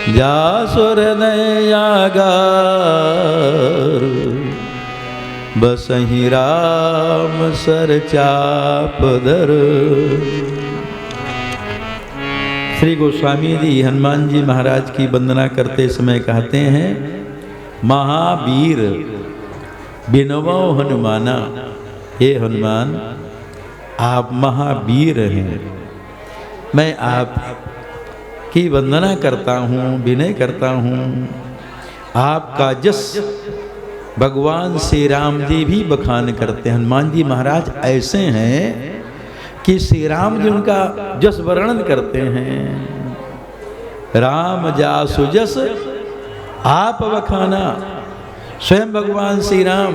जासुर नयागार बसहि Ram sir चाप धर। श्री गोस्वामी जी हनुमान जी महाराज की वंदना करते समय कहते हैं, महावीर बिनवो हनुमाना, हे हनुमान आप महावीर हैं, मैं आप की वंदना करता हूँ, विनय करता हूँ। आपका जस भगवान श्री राम जी भी बखान करते हैं। हनुमान जी महाराज ऐसे हैं कि श्री राम जी उनका जस वर्णन करते हैं। राम जासु जस आप बखाना, स्वयं भगवान श्री राम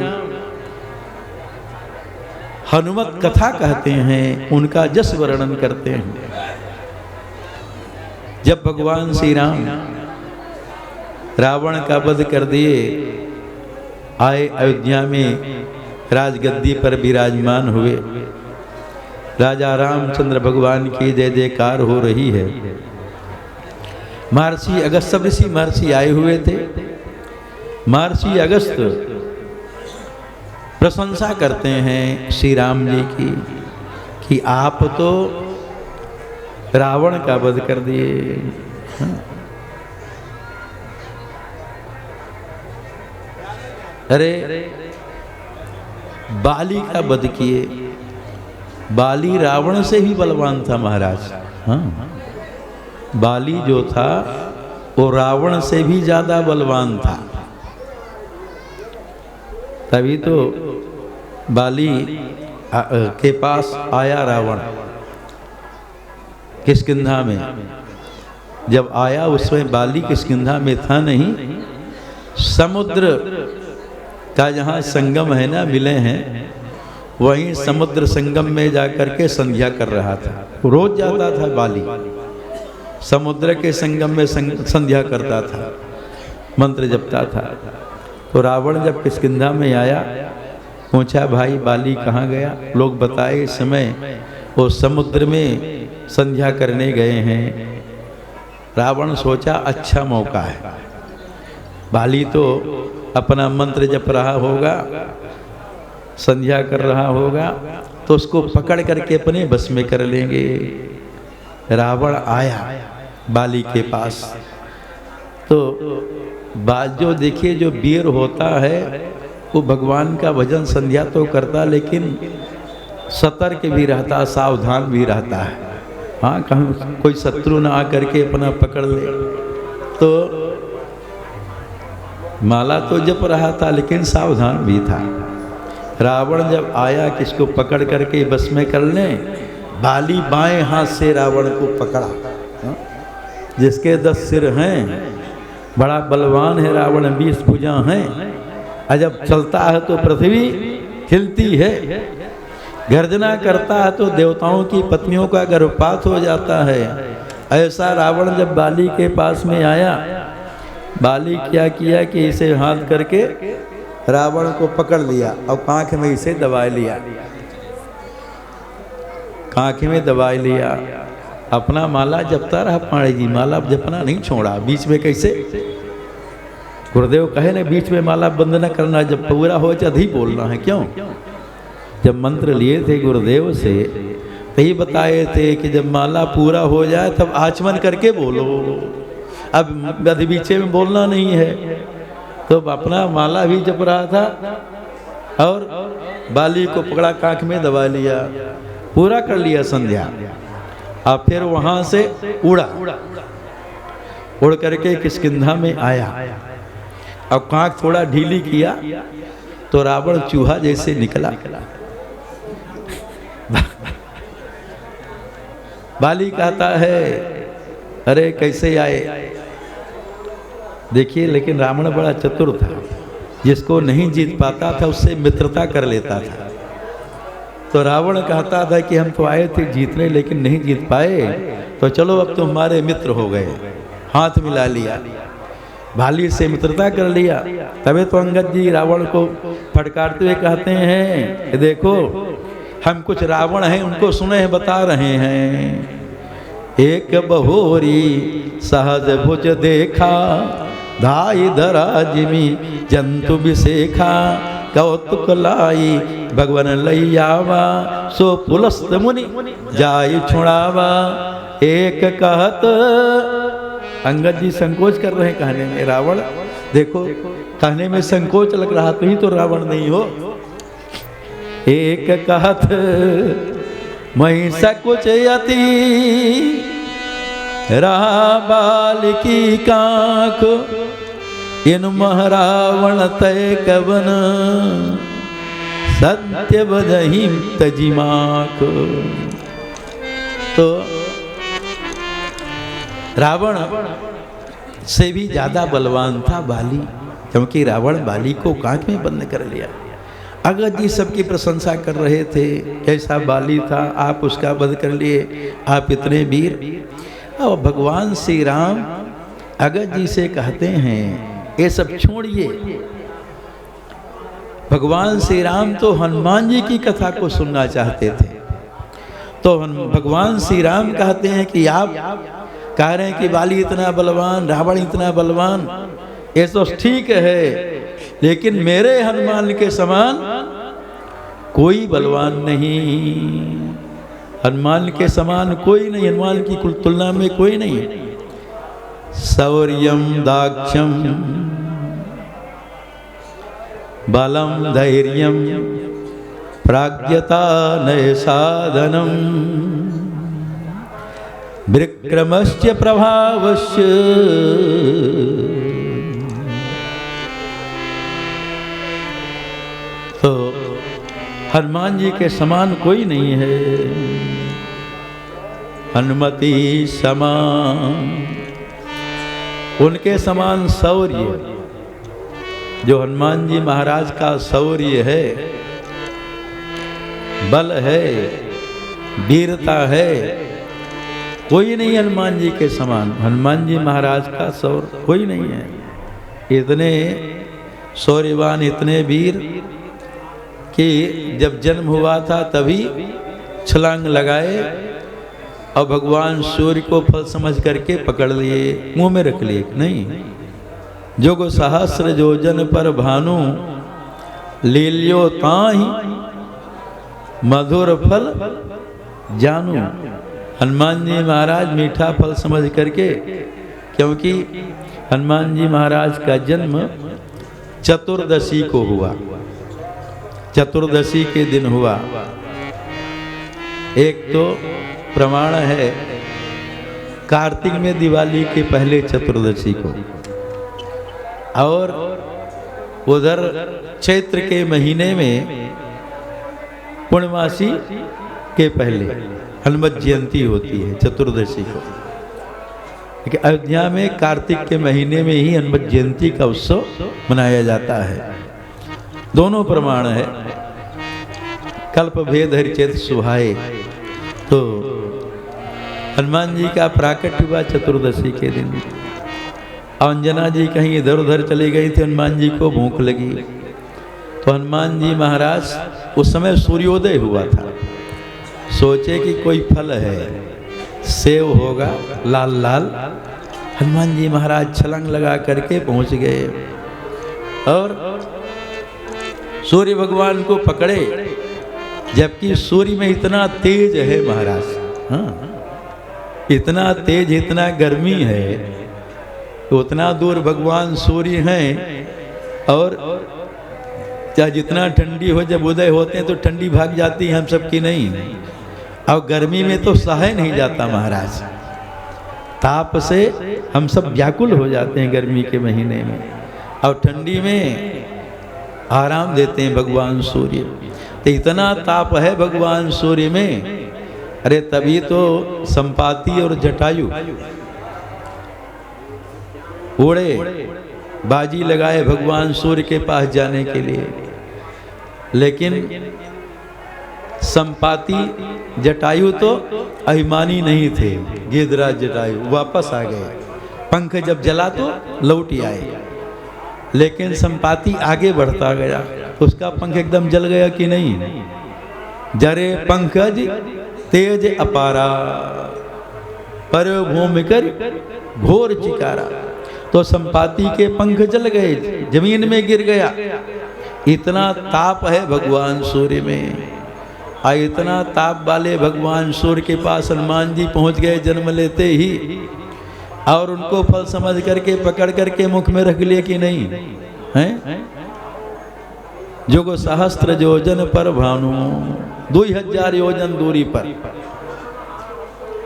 हनुमत कथा कहते हैं, उनका जस वर्णन करते हैं। जब भगवान श्री राम रावण का वध कर दिए, आए अयोध्या में राजगद्दी पर विराजमान हुए, राजा रामचंद्र भगवान की जय जयकार हो रही है। महर्षि अगस्त ऋषि महर्षि आए हुए थे। महर्षि अगस्त प्रशंसा करते हैं श्री राम जी की कि आप तो रावण का वध कर दिए। अरे बाली का वध किए। बाली रावण से भी बलवान था महाराज। हाँ, बाली जो था वो रावण से भी ज्यादा बलवान था। तभी तो बाली के पास आया रावण किष्किंधा में। जब आया उसमें बाली किष्किंधा में था नहीं, समुद्र का जहाँ संगम है ना, मिले हैं, वहीं समुद्र संगम में जाकर के संध्या कर रहा था। रोज जाता था बाली, समुद्र के संगम में संध्या करता था, मंत्र जपता था। तो रावण जब किष्किंधा में आया, पूछा भाई बाली कहाँ गया? लोग बताए इस समय वो समुद्र में संध्या करने गए हैं। रावण सोचा अच्छा मौका है, बाली तो अपना मंत्र जप रहा होगा, संध्या कर रहा होगा, तो उसको पकड़ करके अपने बस में कर लेंगे। रावण आया बाली के पास, तो जो देखिए जो वीर होता है वो भगवान का भजन संध्या तो करता, लेकिन सतर्क भी रहता, सावधान भी रहता है। हाँ, कहीं कोई शत्रु ना आकर के अपना पकड़ ले। तो माला तो जप रहा था लेकिन सावधान भी था। रावण जब आया किसको पकड़ करके बस में कर ले, बाली बाएं हाथ से रावण को पकड़ा। जिसके 10 सिर हैं, बड़ा बलवान है रावण, 20 भुजा हैं, और जब चलता है तो पृथ्वी हिलती है, गर्जना करता है तो देवताओं की पत्नियों का गर्भपात हो जाता है। ऐसा रावण जब बाली के पास में आया, बाली क्या किया कि इसे हाथ करके रावण को पकड़ लिया और कांख में इसे दबा लिया। कांख में दबा लिया, अपना माला जपता रहा। पाणी जी माला जपना नहीं छोड़ा। बीच में कैसे? गुरुदेव कहे ना बीच में माला बंद न करना, जब पूरा हो जाए ही बोलना है। क्यों? जब मंत्र लिए थे गुरुदेव से तो ही बताए थे कि जब माला पूरा हो जाए तब आचमन करके बोलो। अब बीचे में बोलना नहीं है। तो अपना माला भी जप रहा था और बाली को पकड़ा, कांख में दबा लिया, पूरा कर लिया संध्या। अब फिर वहां से उड़ा, उड़ करके किष्किंधा में आया। अब कांख थोड़ा ढीली किया तो रावण चूहा जैसे निकला। बाली कहता है अरे कैसे आए? देखिए, लेकिन रावण बड़ा चतुर था, जिसको नहीं जीत पाता था उससे मित्रता कर लेता था। तो रावण कहता था कि हम तो आए थे जीतने लेकिन नहीं जीत पाए, तो चलो अब तो हमारे मित्र हो गए। हाथ मिला लिया, बाली से मित्रता कर लिया। तबे तो अंगद जी रावण को फटकारते हुए कहते हैं देखो हम कुछ रावण हैं, उनको सुने हैं, बता रहे हैं एक बहोरी सहज भुज देखा, धाई धरा जिमी जंतु विशेखा, कौतुक लाई भगवन लैयावा, सो पुलस्त मुनि जाय छुड़ावा। एक कहत, अंगद जी संकोच कर रहे हैं कहने में, रावण देखो कहने में संकोच लग रहा, तो ही तो रावण नहीं हो। एक कहत मही सकुच यति, रहा बालिकी कांख, इन महारावण तय कवन, सत्य बदही तजिमाख। तो रावण से भी ज्यादा बलवान था बाली, क्योंकि रावण बाली को कांच में बंद कर लिया। अगस्त जी सबकी प्रशंसा कर रहे थे, कैसा बाली था, आप उसका वध कर लिए, आप इतने वीर। और भगवान श्री राम अगस्त जी से कहते हैं ये सब छोड़िए। भगवान श्री राम तो हनुमान जी की कथा को सुनना चाहते थे, तो भगवान श्री राम कहते हैं कि आप कह रहे हैं कि बाली इतना बलवान, रावण इतना बलवान, ये तो ठीक है, लेकिन मेरे हनुमान के समान कोई बलवान नहीं, हनुमान के समान कोई नहीं, हनुमान की कुल तुलना में कोई नहीं। शौर्यम दाक्ष्यम बलम धैर्यम प्राज्ञता नय साधनम, विक्रमश्च प्रभावश्च तो हनुमान जी के समान कोई नहीं है। हनुमति समान, उनके समान शौर्य, जो हनुमान जी महाराज का शौर्य है, बल है, वीरता है, कोई नहीं हनुमान जी के समान। हनुमान जी महाराज का शौर्य कोई नहीं है। इतने शौर्यवान, इतने वीर कि जब जन्म हुआ था तभी छलांग लगाए और भगवान सूर्य को फल समझ करके पकड़ लिए, मुंह में रख लिए। नहीं, जोग सहस्र जोजन पर भानु, लीलियो ताहि मधुर फल जानू। हनुमान जी महाराज मीठा फल समझ करके, क्योंकि हनुमान जी महाराज का जन्म चतुर्दशी को हुआ, चतुर्दशी के दिन हुआ। एक तो प्रमाण है कार्तिक में दिवाली के पहले चतुर्दशी को, और उधर चैत्र के महीने में पूर्णमासी के पहले हनुमत जयंती होती है चतुर्दशी को। लेकिन अयोध्या में कार्तिक के महीने में ही हनुमत जयंती का उत्सव मनाया जाता है। दोनों प्रमाण है। कल्प भेद हरिचेत सुहाए, तो हनुमान जी का प्राकट्य हुआ चतुर्दशी के दिन। अंजना जी कहीं इधर उधर चली गई थी, हनुमान जी को भूख लगी, तो हनुमान जी महाराज उस समय सूर्योदय हुआ था, सोचे कि कोई फल है, सेव होगा लाल लाल। हनुमान जी महाराज छलांग लगा करके पहुंच गए और सूर्य भगवान को पकड़े, जबकि सूर्य में इतना तेज है महाराज, हाँ इतना तेज, इतना गर्मी है, तो उतना दूर भगवान सूर्य हैं, और चाहे जितना ठंडी हो, जब उदय होते हैं तो ठंडी भाग जाती है, हम सबकी नहीं। और गर्मी में तो सहे नहीं जाता महाराज, ताप से हम सब व्याकुल हो जाते हैं गर्मी के महीने में, और ठंडी में आराम देते हैं भगवान सूर्य। तो इतना ताप है भगवान सूर्य में, अरे तभी तो संपाति और जटायु उड़े, बाजी लगाए भगवान सूर्य के पास जाने के लिए, लेकिन संपाति जटायु तो अभिमानी नहीं थे, गिद्धराज जटायु वापस आ गए। पंख जब जला तो लौट आए, लेकिन संपाति आगे बढ़ता गया, उसका पंख एकदम जल गया कि नहीं। जरे पंकज तेज अपारा, पर भूमि कर घोर चिकारा। तो संपाति के पंख जल गए, जमीन में गिर गया। इतना ताप है भगवान सूर्य में। इतना ताप वाले भगवान सूर्य के पास हनुमान जी पहुंच गए जन्म लेते ही, और उनको फल समझ करके पकड़ करके मुख में रख लिए कि नहीं हैं? जुग सहस्त्र योजन पर भानु, 2000 योजन दूरी पर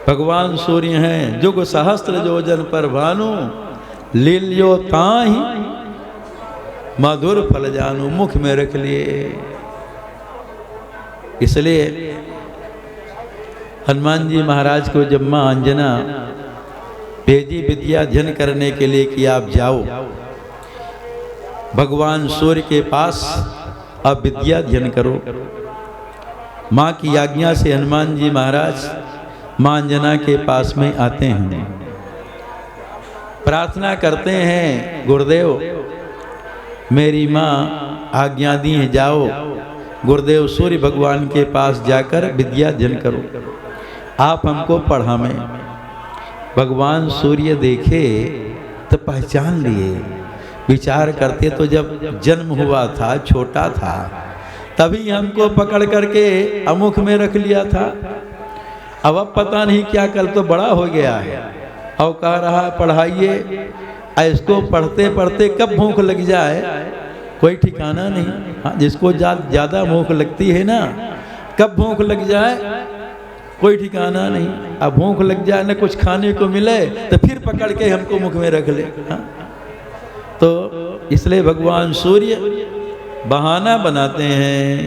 भगवान सूर्य हैं। जुग सहस्त्र योजन पर भानु, लील्यो ताहि मधुर फल जानू, मुख में रख लिए। इसलिए हनुमान जी महाराज को जब मां अंजना भेजी विद्या अध्ययन करने के लिए कि आप जाओ भगवान सूर्य के पास, अब विद्या अध्ययन करो। मां की आज्ञा से हनुमान जी महाराज मां अंजना के पास में आते हैं, प्रार्थना करते हैं, गुरुदेव मेरी मां आज्ञा दी है, जाओ गुरुदेव सूर्य भगवान के पास जाकर विद्या अध्ययन करो, आप हमको पढ़ावें। भगवान सूर्य देखे तो पहचान लिए, विचार करते तो जब जन्म हुआ था, छोटा था, तभी हमको पकड़ करके अमुख में रख लिया था। अब पता नहीं क्या, कल तो बड़ा हो गया है और कह रहा पढ़ाइए। इसको पढ़ते पढ़ते कब भूख लग जाए कोई ठिकाना नहीं। हाँ, जिसको ज़्यादा भूख लगती है ना, कब भूख लग जाए कोई ठिकाना नहीं। अब भूख लग जाए ना, कुछ खाने को मिले तो फिर पकड़ के हमको मुख में रख ले। हाँ? तो इसलिए भगवान सूर्य बहाना बनाते हैं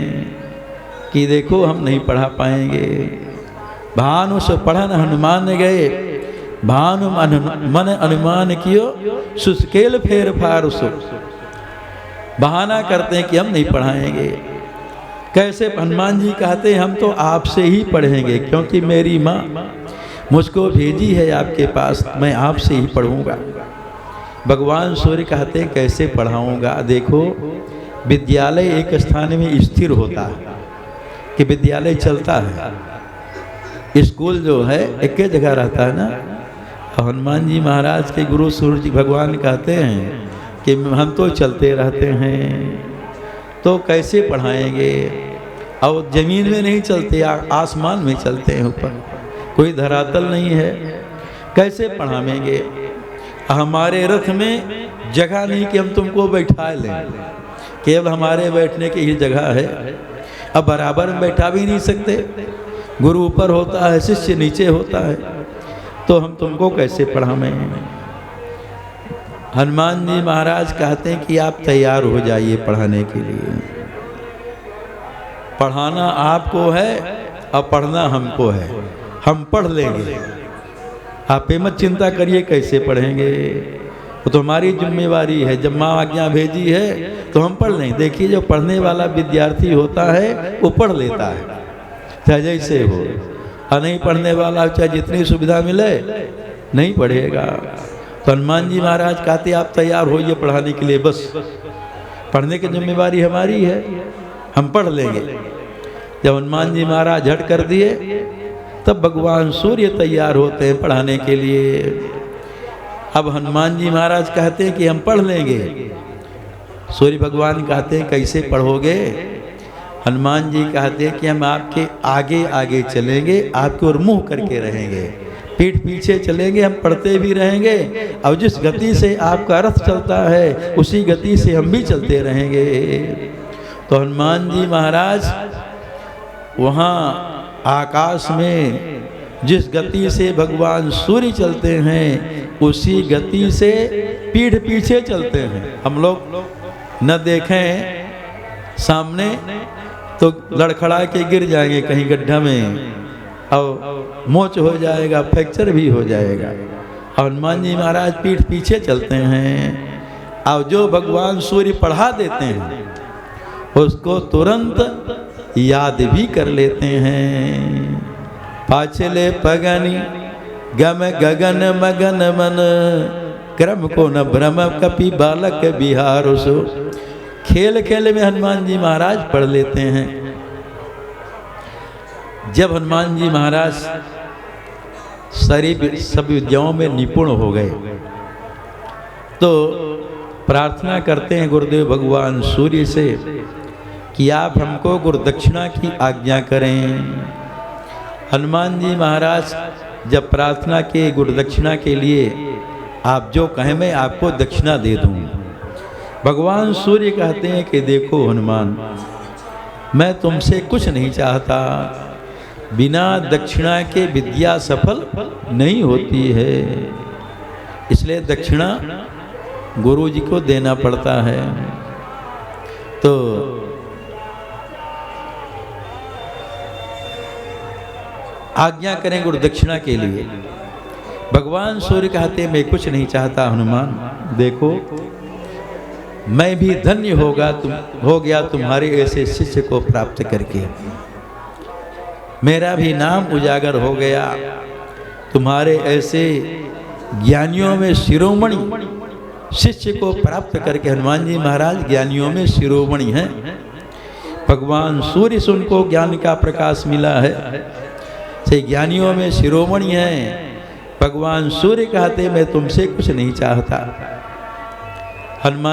कि देखो हम नहीं पढ़ा पाएंगे। भानु से पढ़न हनुमान गए, भानु मन अनुमान कियो, सुस्केल फेर फार सो। बहाना करते हैं कि हम नहीं पढ़ाएंगे। कैसे? हनुमान जी कहते हैं हम तो आपसे ही पढ़ेंगे, क्योंकि मेरी माँ मुझको भेजी है आपके पास, मैं आपसे ही पढ़ूंगा। भगवान सूर्य कहते हैं कैसे पढ़ाऊंगा? देखो विद्यालय एक स्थान में स्थिर होता है कि विद्यालय चलता है, स्कूल जो है एक ही जगह रहता है ना। हनुमान जी महाराज के गुरु सूर्य भगवान कहते हैं कि हम तो चलते रहते हैं, तो कैसे पढ़ाएंगे? और जमीन में नहीं चलते, आसमान में चलते हैं, ऊपर कोई धरातल नहीं है, कैसे पढ़ाएंगे? हमारे रथ में जगह नहीं कि हम तुमको बैठा लें, केवल हमारे बैठने की ही जगह है। अब बराबर में बैठा भी नहीं सकते, गुरु ऊपर होता है, शिष्य नीचे होता है, तो हम तुमको कैसे पढ़ाएं? हनुमान जी महाराज कहते हैं कि आप तैयार हो जाइए पढ़ाने के लिए। पढ़ाना आपको है और पढ़ना हमको है, हम पढ़ लेंगे। आप ये मत चिंता करिए कैसे पढ़ेंगे, वो तो हमारी जिम्मेवारी है। जब माँ आज्ञा भेजी है तो हम पढ़ लेंगे। देखिए जो पढ़ने वाला विद्यार्थी होता है वो पढ़ लेता है, चाहे जैसे हो, और नहीं पढ़ने वाला चाहे जितनी सुविधा मिले नहीं पढ़ेगा। तो हनुमान जी महाराज कहते आप तैयार होइए पढ़ाने के लिए, बस पढ़ने की जिम्मेवारी हमारी है, हम पढ़ लेंगे। जब हनुमान जी महाराज झट कर दिए तब भगवान सूर्य तैयार होते हैं पढ़ाने के लिए। अब हनुमान जी महाराज कहते हैं कि हम पढ़ लेंगे। सूर्य भगवान कहते हैं कैसे पढ़ोगे? हनुमान जी कहते हैं कि हम आपके आगे आगे चलेंगे, आपकी ओर मुँह करके रहेंगे, पीठ पीछे चलेंगे, हम पढ़ते भी रहेंगे, और जिस गति से आपका रथ चलता है उसी गति से हम भी चलते रहेंगे। तो हनुमान जी महाराज वहाँ आकाश में जिस गति से भगवान सूर्य चलते हैं उसी गति से पीठ पीछे चलते हैं। हम लोग न देखें सामने तो लड़खड़ा के गिर जाएंगे कहीं गड्ढा में, और मोच हो जाएगा, फ्रैक्चर भी हो जाएगा। और हनुमान जी महाराज पीठ पीछे चलते हैं, और जो भगवान सूर्य पढ़ा देते हैं उसको तुरंत याद भी कर लेते हैं। पाछले पगनी गम गगन मगन मन, क्रम को न भ्रम कपि बालक बिहार सो। खेल खेल में हनुमान जी महाराज पढ़ लेते हैं। जब हनुमान जी महाराज सारी सब विद्याओं में निपुण हो गए। तो प्रार्थना करते हैं गुरुदेव भगवान सूर्य से कि आप हमको गुरुदक्षिणा की आज्ञा करें। हनुमान जी महाराज जब प्रार्थना के गुरुदक्षिणा के लिए, आप जो कहें मैं आपको दक्षिणा दे दूं। भगवान सूर्य कहते हैं कि देखो हनुमान, मैं तुमसे कुछ नहीं चाहता, बिना दक्षिणा के विद्या सफल नहीं होती है, इसलिए दक्षिणा गुरु जी को देना पड़ता है। तो आज्ञा करें गुरुदक्षिणा के लिए। भगवान सूर्य कहते मैं कुछ नहीं चाहता हनुमान, देखो मैं भी धन्य हो गया तुम्हारे ऐसे शिष्य को प्राप्त करके। मेरा भी नाम उजागर हो गया तुम्हारे ऐसे ज्ञानियों में शिरोमणि शिष्य को प्राप्त करके। हनुमान जी महाराज ज्ञानियों में शिरोमणि हैं। भगवान सूर्य से उनको ज्ञान का प्रकाश मिला है, से ज्ञानियों में शिरोमणि हैं। भगवान सूर्य कहते मैं तुमसे कुछ नहीं चाहता। हनुमान